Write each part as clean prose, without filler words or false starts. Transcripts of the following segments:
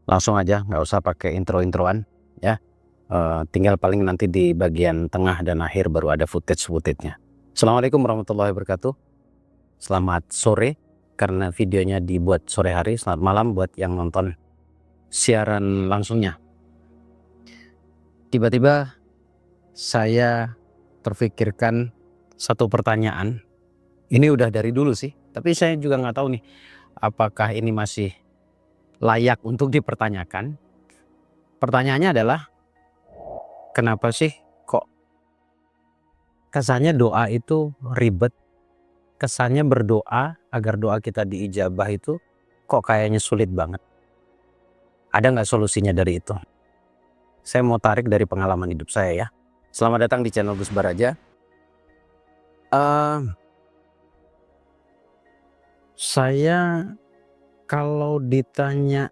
Langsung aja, nggak usah pakai intro-introan ya. Tinggal paling nanti di bagian tengah dan akhir baru ada footage-nya. Assalamualaikum warahmatullahi wabarakatuh. Selamat sore, karena videonya dibuat sore hari. Selamat malam buat yang nonton siaran langsungnya. Tiba-tiba saya terfikirkan satu pertanyaan. Ini udah dari dulu sih, tapi saya juga nggak tahu nih apakah ini masih layak untuk dipertanyakan. Pertanyaannya adalah, kenapa sih kok kesannya doa itu ribet? Kesannya berdoa agar doa kita diijabah itu kok kayaknya sulit banget. Ada nggak solusinya dari itu? Saya mau tarik dari pengalaman hidup saya ya. Selamat datang di channel Gus Baraja. Saya kalau ditanya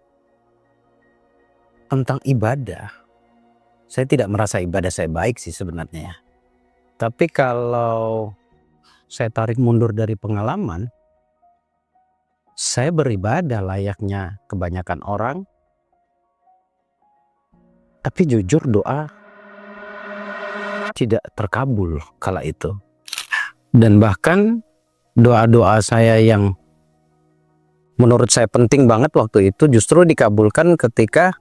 tentang ibadah, saya tidak merasa ibadah saya baik sih sebenarnya ya. Tapi kalau saya tarik mundur dari pengalaman, saya beribadah layaknya kebanyakan orang. Tapi jujur doa tidak terkabul kala itu. Dan bahkan doa-doa saya yang menurut saya penting banget waktu itu justru dikabulkan ketika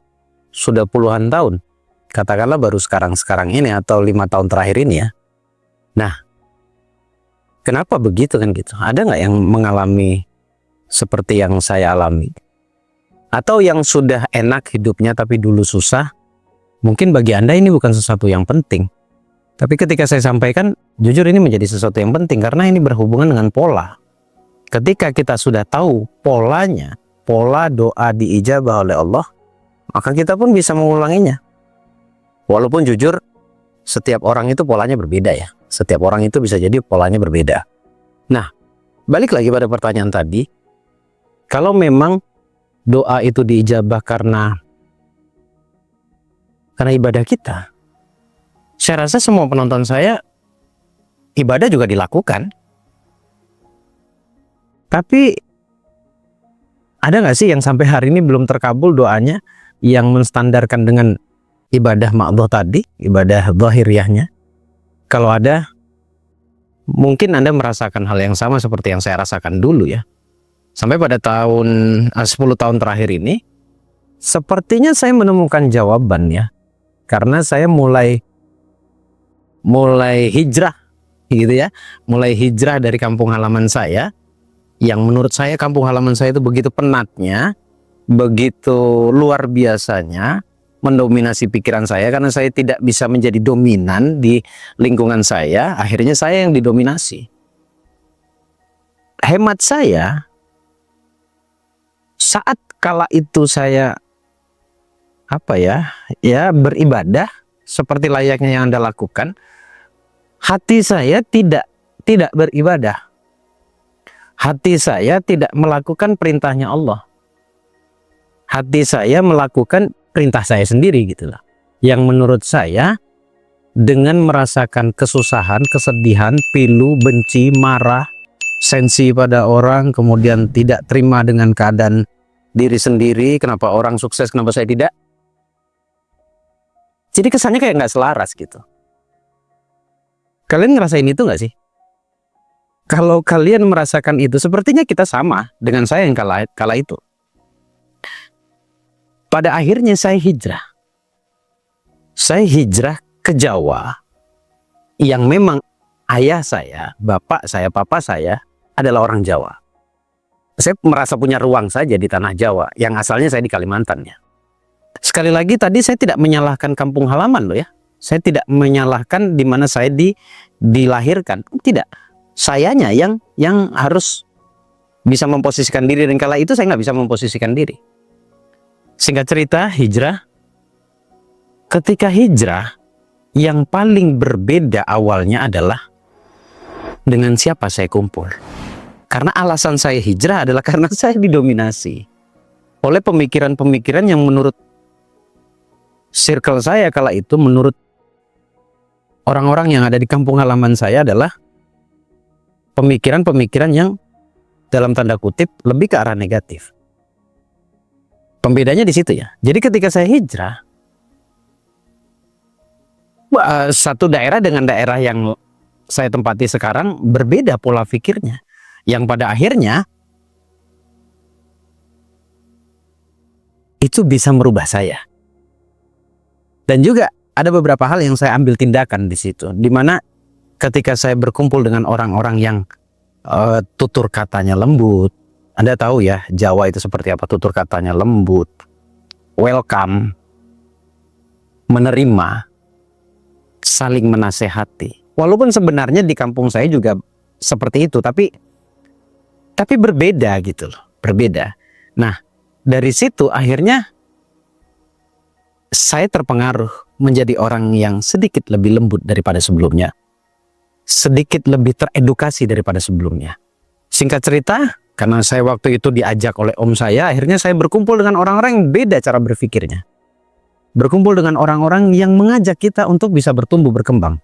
sudah puluhan tahun. Katakanlah baru sekarang ini atau 5 tahun terakhir ini ya. Nah, kenapa begitu kan gitu? Ada nggak yang mengalami seperti yang saya alami? Atau yang sudah enak hidupnya tapi dulu susah? Mungkin bagi Anda ini bukan sesuatu yang penting. Tapi ketika saya sampaikan, jujur ini menjadi sesuatu yang penting karena ini berhubungan dengan pola. Ketika kita sudah tahu polanya, pola doa diijabah oleh Allah, maka kita pun bisa mengulanginya. Walaupun jujur, setiap orang itu polanya berbeda ya. Setiap orang itu bisa jadi polanya berbeda. Nah, balik lagi pada pertanyaan tadi. Kalau memang doa itu diijabah karena ibadah kita, saya rasa semua penonton saya ibadah juga dilakukan. Tapi ada nggak sih yang sampai hari ini belum terkabul doanya yang menstandarkan dengan ibadah ma'dhah tadi, ibadah zahiriyahnya? Kalau ada, mungkin Anda merasakan hal yang sama seperti yang saya rasakan dulu ya. Sampai pada tahun 10 tahun terakhir ini, sepertinya saya menemukan jawaban ya. Karena saya mulai hijrah gitu ya. Mulai hijrah dari kampung halaman saya, yang menurut saya kampung halaman saya itu begitu penatnya, begitu luar biasanya mendominasi pikiran saya, karena saya tidak bisa menjadi dominan di lingkungan saya. Akhirnya saya yang didominasi. Hemat saya, saat kala itu saya beribadah seperti layaknya yang Anda lakukan, hati saya tidak beribadah. Hati saya tidak melakukan perintahnya Allah. Hati saya melakukan perintah saya sendiri gitulah. Yang menurut saya, dengan merasakan kesusahan, kesedihan, pilu, benci, marah, sensi pada orang, kemudian tidak terima dengan keadaan diri sendiri, kenapa orang sukses, kenapa saya tidak? Jadi kesannya kayak nggak selaras gitu. Kalian ngerasain itu nggak sih? Kalau kalian merasakan itu, sepertinya kita sama dengan saya yang kala itu. Pada akhirnya saya hijrah. Saya hijrah ke Jawa, yang memang ayah saya, bapak saya, papa saya adalah orang Jawa. Saya merasa punya ruang saja di tanah Jawa, yang asalnya saya di Kalimantan ya. Sekali lagi tadi saya tidak menyalahkan kampung halaman loh ya. Saya tidak menyalahkan di mana saya dilahirkan. Tidak. Sayanya yang harus bisa memposisikan diri, dan kala itu saya nggak bisa memposisikan diri. Singkat cerita, hijrah. Ketika hijrah, yang paling berbeda awalnya adalah dengan siapa saya kumpul. Karena alasan saya hijrah adalah karena saya didominasi oleh pemikiran-pemikiran yang menurut circle saya kala itu, menurut orang-orang yang ada di kampung halaman saya, adalah pemikiran-pemikiran yang dalam tanda kutip lebih ke arah negatif. Pembedanya di situ ya. Jadi ketika saya hijrah, satu daerah dengan daerah yang saya tempati sekarang berbeda pola pikirnya. Yang pada akhirnya itu bisa merubah saya. Dan juga ada beberapa hal yang saya ambil tindakan di situ. Dimana ketika saya berkumpul dengan orang-orang yang tutur katanya lembut. Anda tahu ya Jawa itu seperti apa, tutur katanya lembut, welcome, menerima, saling menasehati. Walaupun sebenarnya di kampung saya juga seperti itu, tapi berbeda gitu loh, berbeda. Nah, dari situ akhirnya saya terpengaruh menjadi orang yang sedikit lebih lembut daripada sebelumnya. Sedikit lebih teredukasi daripada sebelumnya. Singkat cerita, karena saya waktu itu diajak oleh om saya, akhirnya saya berkumpul dengan orang-orang yang beda cara berpikirnya. Berkumpul dengan orang-orang yang mengajak kita untuk bisa bertumbuh, berkembang.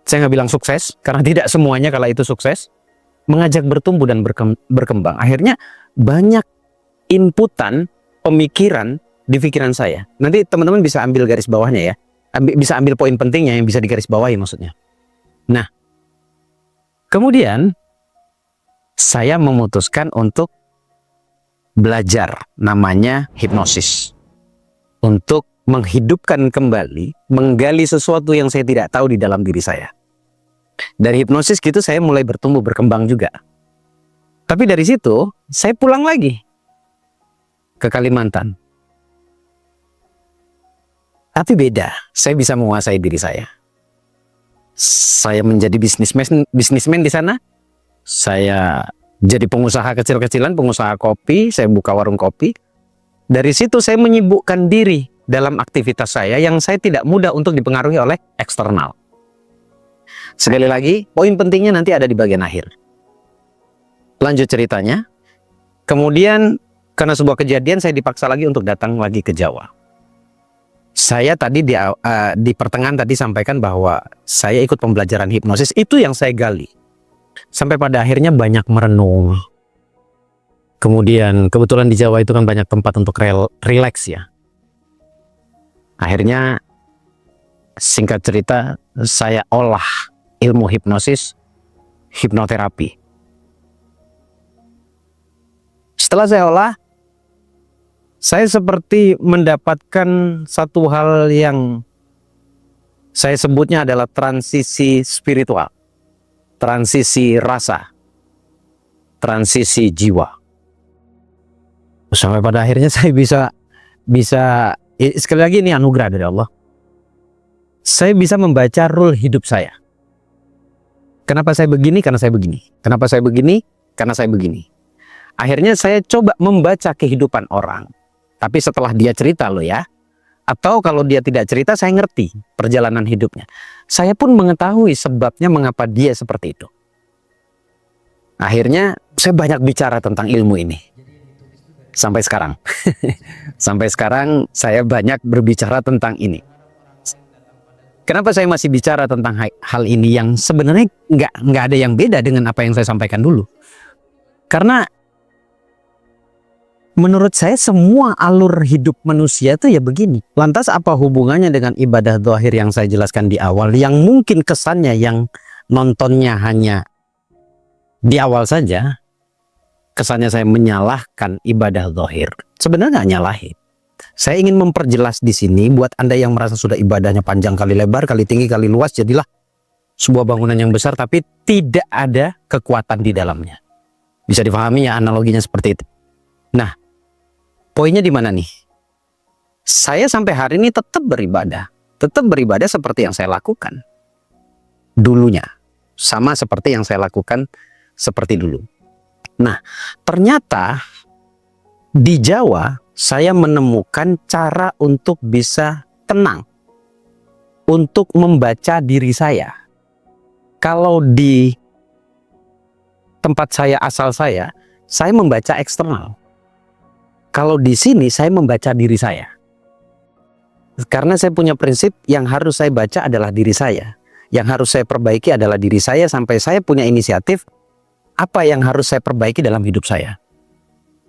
Saya nggak bilang sukses, karena tidak semuanya kala itu sukses. Mengajak bertumbuh dan berkembang. Akhirnya banyak inputan, pemikiran di pikiran saya. Nanti teman-teman bisa ambil garis bawahnya ya. Bisa ambil poin pentingnya yang bisa digaris bawahi maksudnya. Nah, kemudian saya memutuskan untuk belajar namanya hipnosis. Untuk menghidupkan kembali, menggali sesuatu yang saya tidak tahu di dalam diri saya. Dari hipnosis gitu saya mulai bertumbuh, berkembang juga. Tapi dari situ, saya pulang lagi ke Kalimantan. Tapi beda, saya bisa menguasai diri saya. Saya menjadi bisnismen di sana. Saya jadi pengusaha kecil-kecilan, pengusaha kopi, saya buka warung kopi. Dari situ saya menyibukkan diri dalam aktivitas saya yang saya tidak mudah untuk dipengaruhi oleh eksternal. Sekali lagi, poin pentingnya nanti ada di bagian akhir. Lanjut ceritanya. Kemudian karena sebuah kejadian saya dipaksa lagi untuk datang lagi ke Jawa. Saya tadi di pertengahan tadi sampaikan bahwa saya ikut pembelajaran hipnosis, itu yang saya gali. Sampai pada akhirnya banyak merenung. Kemudian kebetulan di Jawa itu kan banyak tempat untuk relax ya. Akhirnya singkat cerita saya olah ilmu hipnosis, hipnoterapi. Setelah saya olah, saya seperti mendapatkan satu hal yang saya sebutnya adalah transisi spiritual, transisi rasa, transisi jiwa. Sampai pada akhirnya saya bisa sekali lagi ini anugerah dari Allah. Saya bisa membaca rule hidup saya. Kenapa saya begini? Karena saya begini. Kenapa saya begini? Karena saya begini. Akhirnya saya coba membaca kehidupan orang. Tapi setelah dia cerita loh ya. Atau kalau dia tidak cerita, saya ngerti perjalanan hidupnya. Saya pun mengetahui sebabnya mengapa dia seperti itu. Akhirnya saya banyak bicara tentang ilmu ini. Sampai sekarang. Sampai sekarang saya banyak berbicara tentang ini. Kenapa saya masih bicara tentang hal ini yang sebenarnya nggak ada yang beda dengan apa yang saya sampaikan dulu. Karena menurut saya semua alur hidup manusia itu ya begini. Lantas apa hubungannya dengan ibadah zahir yang saya jelaskan di awal, yang mungkin kesannya yang nontonnya hanya di awal saja, kesannya saya menyalahkan ibadah zahir. Sebenarnya nggak nyalahin. Saya ingin memperjelas di sini buat Anda yang merasa sudah ibadahnya panjang kali lebar, kali tinggi, kali luas, jadilah sebuah bangunan yang besar tapi tidak ada kekuatan di dalamnya. Bisa dipahami ya analoginya seperti itu. Nah, poinnya di mana nih? Saya sampai hari ini tetap beribadah seperti yang saya lakukan dulunya, sama seperti yang saya lakukan seperti dulu. Nah, ternyata di Jawa saya menemukan cara untuk bisa tenang, untuk membaca diri saya. Kalau di tempat saya asal saya membaca eksternal. Kalau di sini saya membaca diri saya. Karena saya punya prinsip yang harus saya baca adalah diri saya. Yang harus saya perbaiki adalah diri saya sampai saya punya inisiatif apa yang harus saya perbaiki dalam hidup saya.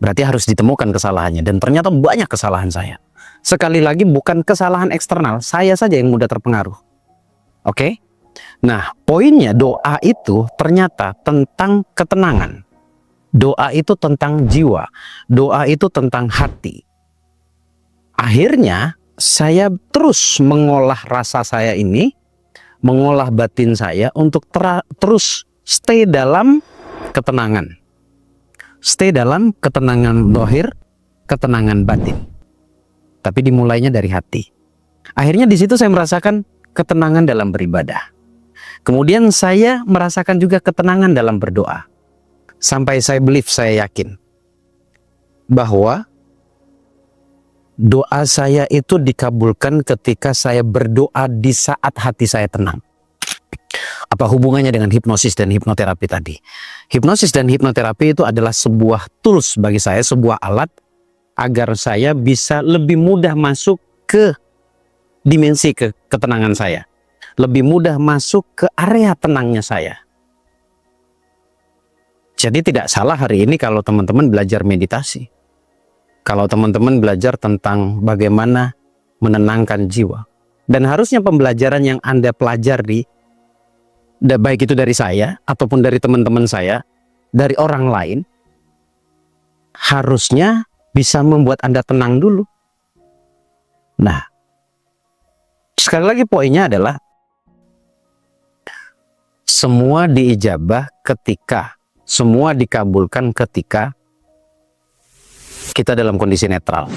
Berarti harus ditemukan kesalahannya, dan ternyata banyak kesalahan saya. Sekali lagi bukan kesalahan eksternal, saya saja yang mudah terpengaruh. Oke? Nah, poinnya doa itu ternyata tentang ketenangan. Doa itu tentang jiwa. Doa itu tentang hati. Akhirnya saya terus mengolah rasa saya ini, mengolah batin saya untuk terus stay dalam ketenangan. Stay dalam ketenangan zahir, ketenangan batin. Tapi dimulainya dari hati. Akhirnya di situ saya merasakan ketenangan dalam beribadah. Kemudian saya merasakan juga ketenangan dalam berdoa. Sampai saya believe, saya yakin bahwa doa saya itu dikabulkan ketika saya berdoa di saat hati saya tenang. Apa hubungannya dengan hipnosis dan hipnoterapi tadi? Hipnosis dan hipnoterapi itu adalah sebuah tools bagi saya, sebuah alat agar saya bisa lebih mudah masuk ke dimensi ketenangan saya. Lebih mudah masuk ke area tenangnya saya. Jadi tidak salah hari ini kalau teman-teman belajar meditasi. Kalau teman-teman belajar tentang bagaimana menenangkan jiwa. Dan harusnya pembelajaran yang Anda pelajari, baik itu dari saya ataupun dari teman-teman saya, dari orang lain, harusnya bisa membuat Anda tenang dulu. Nah, sekali lagi poinnya adalah semua diijabah ketika, semua dikabulkan ketika kita dalam kondisi netral.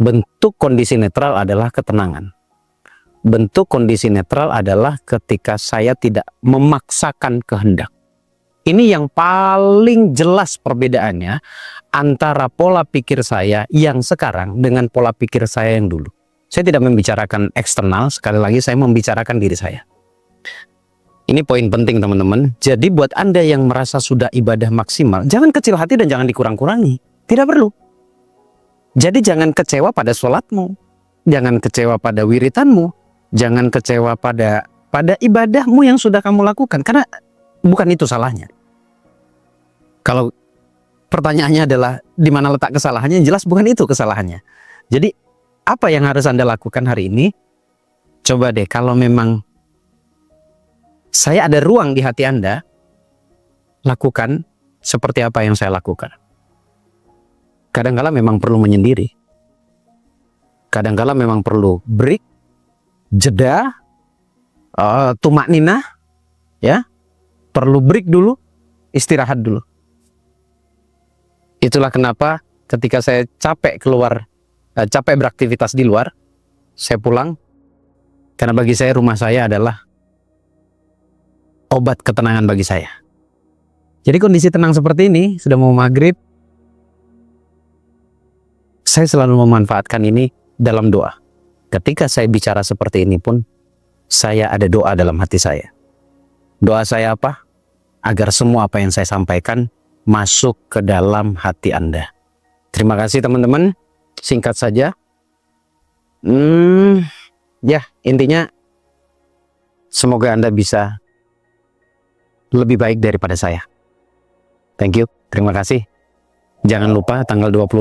Bentuk kondisi netral adalah ketenangan. Bentuk kondisi netral adalah ketika saya tidak memaksakan kehendak. Ini yang paling jelas perbedaannya antara pola pikir saya yang sekarang dengan pola pikir saya yang dulu. Saya tidak membicarakan eksternal, sekali lagi saya membicarakan diri saya. Ini poin penting teman-teman. Jadi buat Anda yang merasa sudah ibadah maksimal, jangan kecil hati dan jangan dikurang-kurangi. Tidak perlu. Jadi jangan kecewa pada sholatmu. Jangan kecewa pada wiritanmu. Jangan kecewa pada ibadahmu yang sudah kamu lakukan. Karena bukan itu salahnya. Kalau pertanyaannya adalah di mana letak kesalahannya, jelas bukan itu kesalahannya. Jadi apa yang harus Anda lakukan hari ini? Coba deh, kalau memang saya ada ruang di hati Anda, lakukan seperti apa yang saya lakukan. Kadang-kala memang perlu menyendiri. Kadang-kala memang perlu break, jeda, tumak ninah, ya, perlu break dulu, istirahat dulu. Itulah kenapa ketika saya capek capek beraktivitas di luar, saya pulang, karena bagi saya rumah saya adalah obat ketenangan bagi saya. Jadi kondisi tenang seperti ini, sudah mau maghrib, saya selalu memanfaatkan ini dalam doa. Ketika saya bicara seperti ini pun, saya ada doa dalam hati saya. Doa saya apa? Agar semua apa yang saya sampaikan masuk ke dalam hati Anda. Terima kasih teman-teman. Singkat saja. Ya, intinya semoga Anda bisa lebih baik daripada saya. Thank you. Terima kasih. Jangan lupa tanggal 25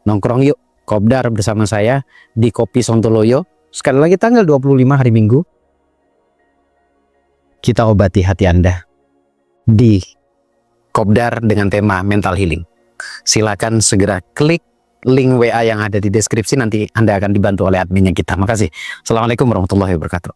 nongkrong yuk Kopdar bersama saya di Kopi Sontoloyo. Sekali lagi tanggal 25 hari Minggu. Kita obati hati Anda di Kopdar dengan tema mental healing. Silakan segera klik link WA yang ada di deskripsi, nanti Anda akan dibantu oleh adminnya kita. Makasih. Assalamualaikum warahmatullahi wabarakatuh.